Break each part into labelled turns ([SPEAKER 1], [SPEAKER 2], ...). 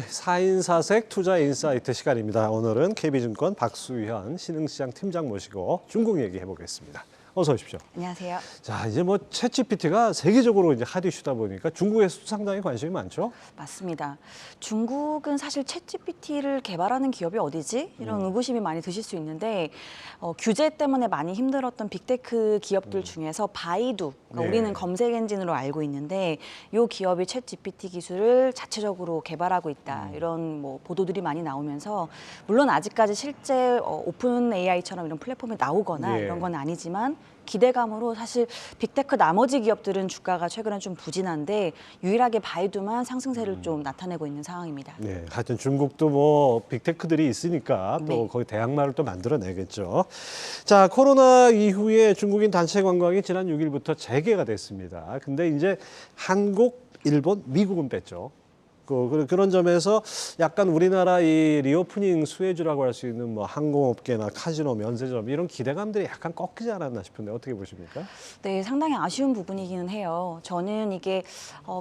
[SPEAKER 1] 4인4색 투자 인사이트 시간입니다. 오늘은 KB증권 박수현 신흥시장 팀장 모시고 중국 얘기해 보겠습니다. 어서 오십시오.
[SPEAKER 2] 안녕하세요.
[SPEAKER 1] 자, 이제 뭐 챗GPT가 세계적으로 이제 핫 이슈다 보니까 중국에서도 상당히 관심이 많죠?
[SPEAKER 2] 맞습니다. 중국은 사실 챗GPT를 개발하는 기업이 어디지? 이런 의구심이 많이 드실 수 있는데 규제 때문에 많이 힘들었던 빅테크 기업들 중에서 바이두, 그러니까
[SPEAKER 1] 네.
[SPEAKER 2] 우리는 검색 엔진으로 알고 있는데 이 기업이 챗GPT 기술을 자체적으로 개발하고 있다. 이런 뭐 보도들이 많이 나오면서 물론 아직까지 실제 오픈 AI처럼 이런 플랫폼이 나오거나
[SPEAKER 1] 예.
[SPEAKER 2] 이런 건 아니지만 기대감으로 사실 빅테크 나머지 기업들은 주가가 최근에 좀 부진한데 유일하게 바이두만 상승세를 좀 나타내고 있는 상황입니다.
[SPEAKER 1] 네, 하여튼 중국도 뭐 빅테크들이 있으니까 또
[SPEAKER 2] 네.
[SPEAKER 1] 거기 대항마를 또 만들어내겠죠. 자, 코로나 이후에 중국인 단체 관광이 지난 6일부터 재개가 됐습니다. 근데 이제 한국, 일본, 미국은 뺐죠. 그런 점에서 약간 우리나라 이 리오프닝 수혜주라고 할 수 있는 뭐 항공업계나 카지노, 면세점 이런 기대감들이 약간 꺾이지 않았나 싶은데 어떻게 보십니까?
[SPEAKER 2] 네, 상당히 아쉬운 부분이기는 해요. 저는 이게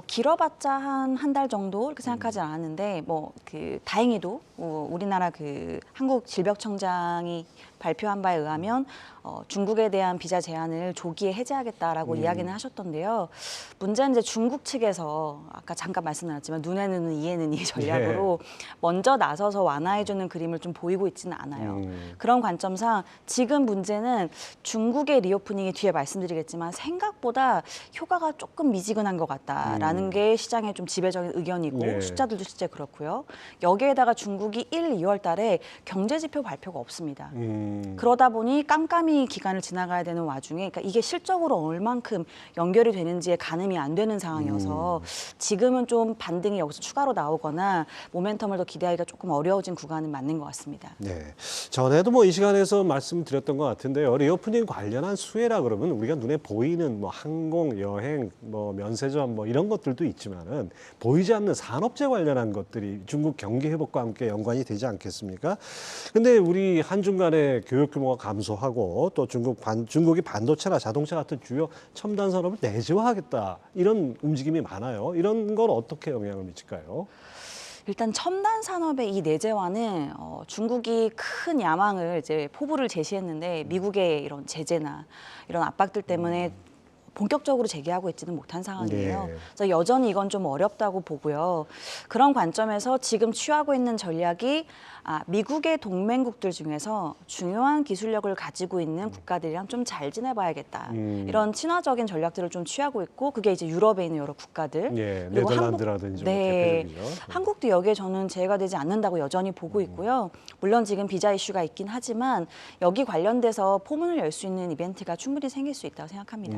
[SPEAKER 2] 길어봤자 한 달 정도 이렇게 생각하지 않았는데 다행히도 우리나라 한국질병청장이 발표한 바에 의하면 중국에 대한 비자 제한을 조기에 해제하겠다라고 이야기는 하셨던데요. 문제는 이제 중국 측에서 아까 잠깐 말씀드렸지만 눈에는 이에는 이 전략으로 먼저 나서서 완화해주는 그림을 좀 보이고 있지는 않아요. 그런 관점상 지금 문제는 중국의 리오프닝이 뒤에 말씀드리겠지만 생각보다 효과가 조금 미지근한 것 같다라는 게 시장의 좀 지배적인 의견이고
[SPEAKER 1] 네.
[SPEAKER 2] 숫자들도 실제 그렇고요. 여기에다가 중국이 1, 2월 달에 경제지표 발표가 없습니다. 그러다 보니 깜깜이 기간을 지나가야 되는 와중에 그러니까 이게 실적으로 얼만큼 연결이 되는지에 가늠이 안 되는 상황이어서 지금은 좀 반등이 여기서 추가로 나오거나 모멘텀을 더 기대하기가 조금 어려워진 구간은 맞는 것 같습니다.
[SPEAKER 1] 네. 전에도 뭐 이 시간에서 말씀드렸던 것 같은데요. 리오프닝 관련한 수혜라 그러면 우리가 눈에 보이는 뭐 항공, 여행, 뭐 면세점 뭐 이런 것들도 있지만은 보이지 않는 산업재 관련한 것들이 중국 경기 회복과 함께 연관이 되지 않겠습니까? 근데 우리 한중 간의 교육 규모가 감소하고 또 중국이 반도체나 자동차 같은 주요 첨단 산업을 내재화하겠다 이런 움직임이 많아요. 이런 건 어떻게 영향을 미칠까요?
[SPEAKER 2] 일단 첨단 산업의 이 내재화는 중국이 큰 야망을 이제 포부를 제시했는데 미국의 이런 제재나 이런 압박들 때문에 본격적으로 재개하고 있지는 못한 상황이에요.
[SPEAKER 1] 네.
[SPEAKER 2] 그래서 여전히 이건 좀 어렵다고 보고요. 그런 관점에서 지금 취하고 있는 전략이 미국의 동맹국들 중에서 중요한 기술력을 가지고 있는 국가들이랑 좀 잘 지내봐야겠다. 이런 친화적인 전략들을 좀 취하고 있고 그게 이제 유럽에 있는 여러 국가들.
[SPEAKER 1] 예,
[SPEAKER 2] 그리고
[SPEAKER 1] 네덜란드라든지
[SPEAKER 2] 네,
[SPEAKER 1] 대표적이죠.
[SPEAKER 2] 한국도 여기에 저는 제외가 되지 않는다고 여전히 보고 있고요. 물론 지금 비자 이슈가 있긴 하지만 여기 관련돼서 포문을 열 수 있는 이벤트가 충분히 생길 수 있다고 생각합니다.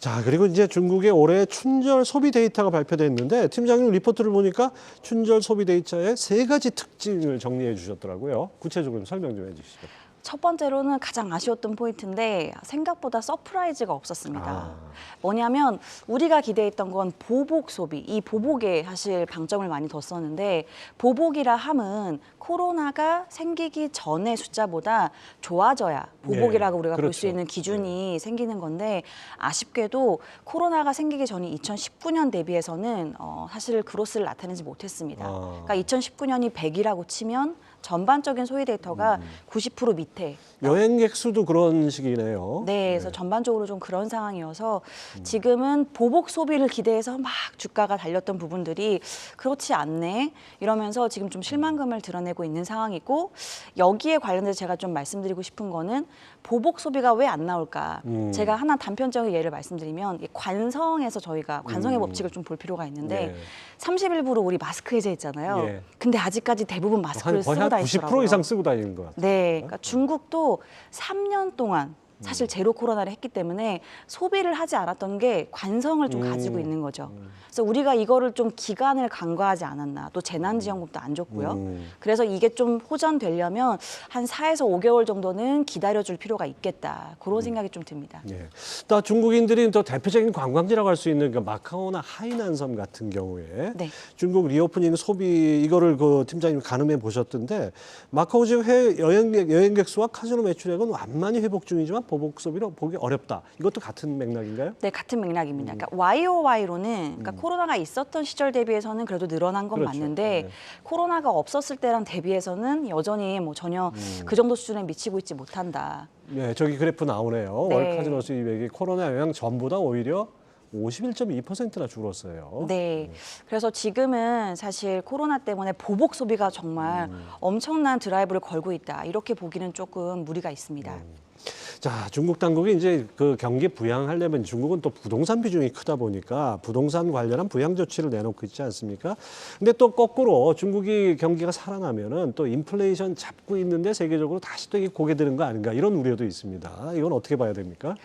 [SPEAKER 1] 자, 그리고 이제 중국의 올해 춘절 소비 데이터가 발표됐는데 팀장님 리포트를 보니까 춘절 소비 데이터의 3가지 특징을 정리해 주셨더라고요. 구체적으로 좀 설명 좀 해주시죠.
[SPEAKER 2] 첫 번째로는 가장 아쉬웠던 포인트인데 생각보다 서프라이즈가 없었습니다. 뭐냐면 우리가 기대했던 건 보복 소비, 이 보복에 사실 방점을 많이 뒀었는데 보복이라 함은 코로나가 생기기 전의 숫자보다 좋아져야 보복이라고
[SPEAKER 1] 네,
[SPEAKER 2] 우리가 볼 수
[SPEAKER 1] 그렇죠.
[SPEAKER 2] 있는 기준이 생기는 건데 아쉽게도 코로나가 생기기 전인 2019년 대비해서는 사실 그로스를 나타내지 못했습니다. 그러니까 2019년이 100이라고 치면 전반적인 소비 데이터가 90% 밑에.
[SPEAKER 1] 여행객 수도 그런 식이네요.
[SPEAKER 2] 네, 그래서 전반적으로 좀 그런 상황이어서 지금은 보복 소비를 기대해서 막 주가가 달렸던 부분들이 그렇지 않네 이러면서 지금 좀 실망감을 드러내고 있는 상황이고 여기에 관련해서 제가 좀 말씀드리고 싶은 거는 보복 소비가 왜 안 나올까? 제가 하나 단편적인 예를 말씀드리면 관성에서 저희가 관성의 법칙을 좀 볼 필요가 있는데
[SPEAKER 1] 네.
[SPEAKER 2] 30일부로 우리 마스크 해제했잖아요.
[SPEAKER 1] 예.
[SPEAKER 2] 근데 아직까지 대부분 마스크를
[SPEAKER 1] 거의
[SPEAKER 2] 쓰고
[SPEAKER 1] 한
[SPEAKER 2] 다니더라고요.
[SPEAKER 1] 90% 이상 쓰고 다니는 것 같아요.
[SPEAKER 2] 네, 그러니까 중국도 3년 동안 사실 제로 코로나를 했기 때문에 소비를 하지 않았던 게 관성을 좀 가지고 있는 거죠. 그래서 우리가 이거를 좀 기간을 간과하지 않았나. 또 재난지원금도 안 줬고요. 그래서 이게 좀 호전되려면 한 4에서 5개월 정도는 기다려줄 필요가 있겠다. 그런 생각이 좀 듭니다.
[SPEAKER 1] 예. 또 중국인들이 더 대표적인 관광지라고 할 수 있는 그 마카오나 하이난섬 같은 경우에
[SPEAKER 2] 네.
[SPEAKER 1] 중국 리오프닝 소비 이거를 그 팀장님 가늠해 보셨던데 마카오 지금 해외 여행객 수와 카지노 매출액은 완만히 회복 중이지만 보복 소비로 보기 어렵다. 이것도 같은 맥락인가요?
[SPEAKER 2] 네, 같은 맥락입니다. 그러니까 YOY로는 그러니까 코로나가 있었던 시절 대비해서는 그래도 늘어난 건
[SPEAKER 1] 그렇죠.
[SPEAKER 2] 맞는데
[SPEAKER 1] 네.
[SPEAKER 2] 코로나가 없었을 때랑 대비해서는 여전히 뭐 전혀 그 정도 수준에 미치고 있지 못한다.
[SPEAKER 1] 네, 저기 그래프 나오네요.
[SPEAKER 2] 네.
[SPEAKER 1] 월 카지노 수입액이 코로나 영향 전보다 오히려 51.2%나 줄었어요.
[SPEAKER 2] 네. 그래서 지금은 사실 코로나 때문에 보복 소비가 정말 엄청난 드라이브를 걸고 있다. 이렇게 보기는 조금 무리가 있습니다.
[SPEAKER 1] 자, 중국 당국이 이제 그 경기 부양하려면 중국은 또 부동산 비중이 크다 보니까 부동산 관련한 부양 조치를 내놓고 있지 않습니까? 근데 또 거꾸로 중국이 경기가 살아나면은 또 인플레이션 잡고 있는데 세계적으로 다시 또 이게 고개 드는 거 아닌가 이런 우려도 있습니다. 이건 어떻게 봐야 됩니까?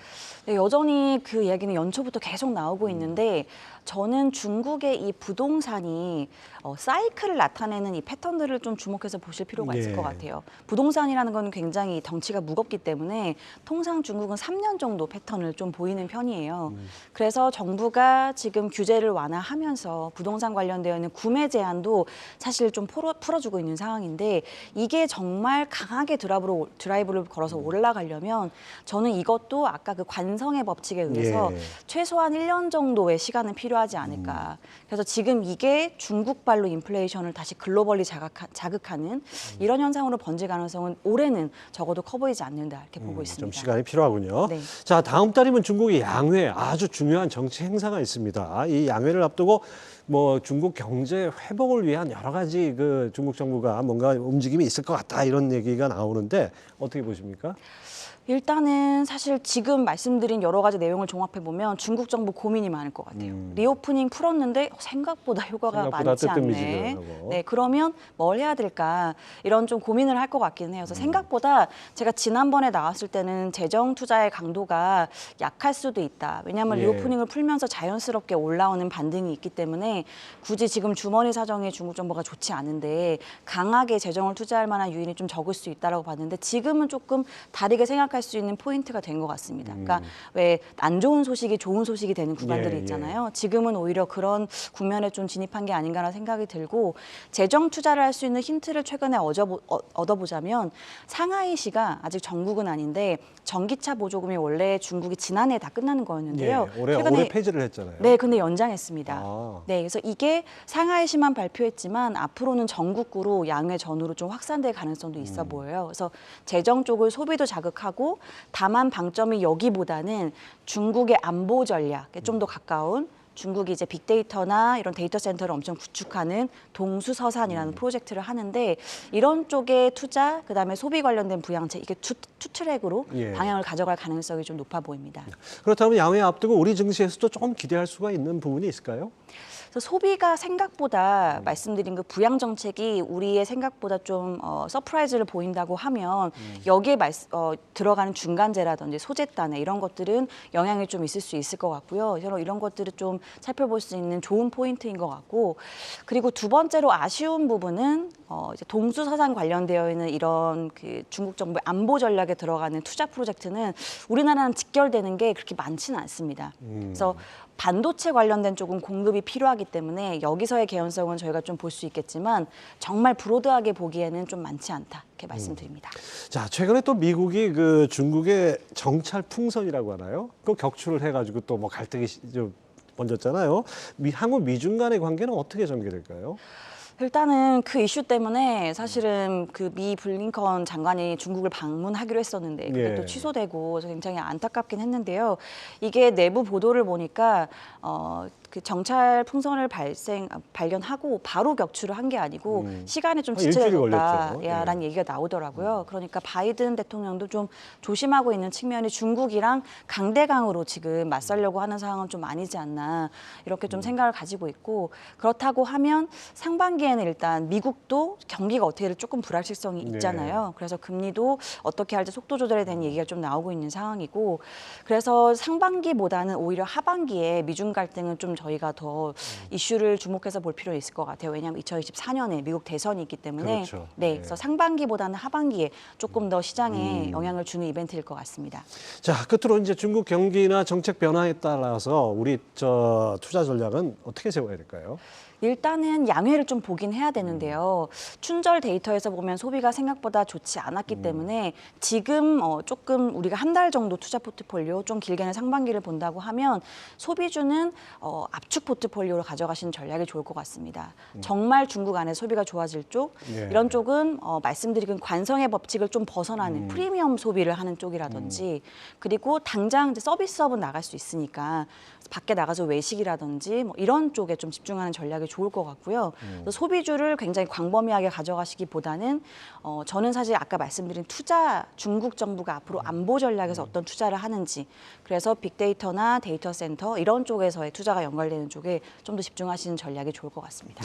[SPEAKER 2] 네, 여전히 그 이야기는 연초부터 계속 나오고 있는데 저는 중국의 이 부동산이 사이클을 나타내는 이 패턴들을 좀 주목해서 보실 필요가 있을
[SPEAKER 1] 예.
[SPEAKER 2] 것 같아요. 부동산이라는 건 굉장히 덩치가 무겁기 때문에 통상 중국은 3년 정도 패턴을 좀 보이는 편이에요. 그래서 정부가 지금 규제를 완화하면서 부동산 관련되어 있는 구매 제한도 사실 좀 풀어주고 있는 상황인데 이게 정말 강하게 드라이브를 걸어서 올라가려면 저는 이것도 아까 그 관성의 법칙에 의해서
[SPEAKER 1] 예.
[SPEAKER 2] 최소한 1년 정도의 시간은 필요하지 않을까. 그래서 지금 이게 중국발로 인플레이션을 다시 글로벌리 자극하는 이런 현상으로 번질 가능성은 올해는 적어도 커 보이지 않는다 이렇게 보고 있습니다.
[SPEAKER 1] 좀 시간이 필요하군요.
[SPEAKER 2] 네.
[SPEAKER 1] 자, 다음 달이면 중국이 양회 아주 중요한 정치 행사가 있습니다. 이 양회를 앞두고 뭐 중국 경제 회복을 위한 여러 가지 그 중국 정부가 뭔가 움직임이 있을 것 같다 이런 얘기가 나오는데 어떻게 보십니까?
[SPEAKER 2] 일단은 사실 지금 말씀드린 여러 가지 내용을 종합해 보면 중국 정부 고민이 많을 것 같아요. 리오프닝 풀었는데 생각보다 효과가
[SPEAKER 1] 생각보다
[SPEAKER 2] 많지 않네.
[SPEAKER 1] 뜨뜻미지근하고.
[SPEAKER 2] 네, 그러면 뭘 해야 될까 이런 좀 고민을 할 것 같기는 해요. 그래서 생각보다 제가 지난번에 나왔을 때는 재정 투자의 강도가 약할 수도 있다. 왜냐하면
[SPEAKER 1] 예.
[SPEAKER 2] 리오프닝을 풀면서 자연스럽게 올라오는 반등이 있기 때문에 굳이 지금 주머니 사정이 중국 정부가 좋지 않은데 강하게 재정을 투자할 만한 요인이 좀 적을 수 있다라고 봤는데 지금은 조금 다르게 생각할 수 있는 포인트가 된 것 같습니다. 그러니까 왜 안 좋은 소식이 좋은 소식이 되는 구간들이
[SPEAKER 1] 예,
[SPEAKER 2] 있잖아요. 지금은 오히려 그런 국면에 좀 진입한 게 아닌가라는 생각이 들고 재정 투자를 할 수 있는 힌트를 최근에 얻어보자면 상하이시가 아직 전국은 아닌데 전기차 보조금이 원래 중국이 지난해 다 끝나는 거였는데요.
[SPEAKER 1] 예, 올해 폐지를 했잖아요.
[SPEAKER 2] 네, 근데 연장했습니다.
[SPEAKER 1] 아.
[SPEAKER 2] 네, 그래서 이게 상하이시만 발표했지만 앞으로는 전국구로 양회 전후로 좀 확산될 가능성도 있어 보여요. 그래서 재정 쪽을 소비도 자극하고 다만 방점이 여기보다는 중국의 안보 전략에 좀 더 가까운 중국이 이제 빅데이터나 이런 데이터 센터를 엄청 구축하는 동수서산이라는 프로젝트를 하는데 이런 쪽에 투자, 그다음에 소비 관련된 부양책 이게 투 트랙으로
[SPEAKER 1] 예.
[SPEAKER 2] 방향을 가져갈 가능성이 좀 높아 보입니다.
[SPEAKER 1] 그렇다면 양회 앞두고 우리 증시에서도 조금 기대할 수가 있는 부분이 있을까요?
[SPEAKER 2] 그래서 소비가 생각보다 말씀드린 그 부양 정책이 우리의 생각보다 좀 서프라이즈를 보인다고 하면 여기에 들어가는 중간재라든지 소재단에 이런 것들은 영향이 좀 있을 수 있을 것 같고요. 이런 것들을 좀 살펴볼 수 있는 좋은 포인트인 것 같고 그리고 두 번째로 아쉬운 부분은 이제 동수서산 관련되어 있는 이런 그 중국 정부의 안보 전략에 들어가는 투자 프로젝트는 우리나라랑 직결되는 게 그렇게 많지는 않습니다. 그래서 반도체 관련된 쪽은 공급이 필요하기 때문에 여기서의 개연성은 저희가 좀 볼 수 있겠지만 정말 브로드하게 보기에는 좀 많지 않다 이렇게 말씀드립니다.
[SPEAKER 1] 자, 최근에 또 미국이 그 중국의 정찰 풍선이라고 하나요? 그 격추를 해가지고 또 뭐 갈등이 좀 번졌잖아요. 한국 미중 간의 관계는 어떻게 전개될까요?
[SPEAKER 2] 일단은 그 이슈 때문에 사실은 그 미 블링컨 장관이 중국을 방문하기로 했었는데 그게
[SPEAKER 1] 예.
[SPEAKER 2] 또 취소되고 그래서 굉장히 안타깝긴 했는데요. 이게 내부 보도를 보니까 그 정찰 풍선을 발견하고 바로 격추를 한 게 아니고 시간이 좀
[SPEAKER 1] 한 일주일이
[SPEAKER 2] 지체됐다라는
[SPEAKER 1] 걸렸죠.
[SPEAKER 2] 얘기가 나오더라고요. 그러니까 바이든 대통령도 좀 조심하고 있는 측면이 중국이랑 강대강으로 지금 맞서려고 하는 상황은 좀 아니지 않나 이렇게 좀 생각을 가지고 있고 그렇다고 하면 상반기에는 일단 미국도 경기가 어떻게 될지 조금 불확실성이 있잖아요. 그래서 금리도 어떻게 할지 속도 조절에 대한 얘기가 좀 나오고 있는 상황이고 그래서 상반기보다는 오히려 하반기에 미중 갈등은 좀 저희가 더 이슈를 주목해서 볼 필요는 있을 것 같아요. 왜냐하면 2024년에 미국 대선이 있기 때문에
[SPEAKER 1] 그렇죠.
[SPEAKER 2] 네,
[SPEAKER 1] 네.
[SPEAKER 2] 그래서 상반기보다는 하반기에 조금 더 시장에 영향을 주는 이벤트일 것 같습니다.
[SPEAKER 1] 자, 끝으로 이제 중국 경기나 정책 변화에 따라서 우리 투자 전략은 어떻게 세워야 될까요?
[SPEAKER 2] 일단은 양회를 좀 보긴 해야 되는데요. 춘절 데이터에서 보면 소비가 생각보다 좋지 않았기 때문에 지금 조금 우리가 한 달 정도 투자 포트폴리오, 좀 길게는 상반기를 본다고 하면 소비주는 압축 포트폴리오로 가져가시는 전략이 좋을 것 같습니다. 정말 중국 안에 소비가 좋아질 쪽,
[SPEAKER 1] 예.
[SPEAKER 2] 이런 쪽은 말씀드린 관성의 법칙을 좀 벗어나는 프리미엄 소비를 하는 쪽이라든지, 그리고 당장 이제 서비스업은 나갈 수 있으니까 밖에 나가서 외식이라든지 뭐 이런 쪽에 좀 집중하는 전략이 좋을 것 같고요. 그래서 소비주를 굉장히 광범위하게 가져가시기보다는 저는 사실 아까 말씀드린 투자, 중국 정부가 앞으로 안보 전략에서 어떤 투자를 하는지, 그래서 빅데이터나 데이터 센터 이런 쪽에서의 투자가 연관되는 쪽에 좀 더 집중하시는 전략이 좋을 것 같습니다.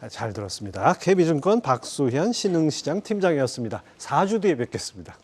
[SPEAKER 1] 잘 들었습니다. KB증권 박수현 신흥시장 팀장이었습니다. 4주 뒤에 뵙겠습니다.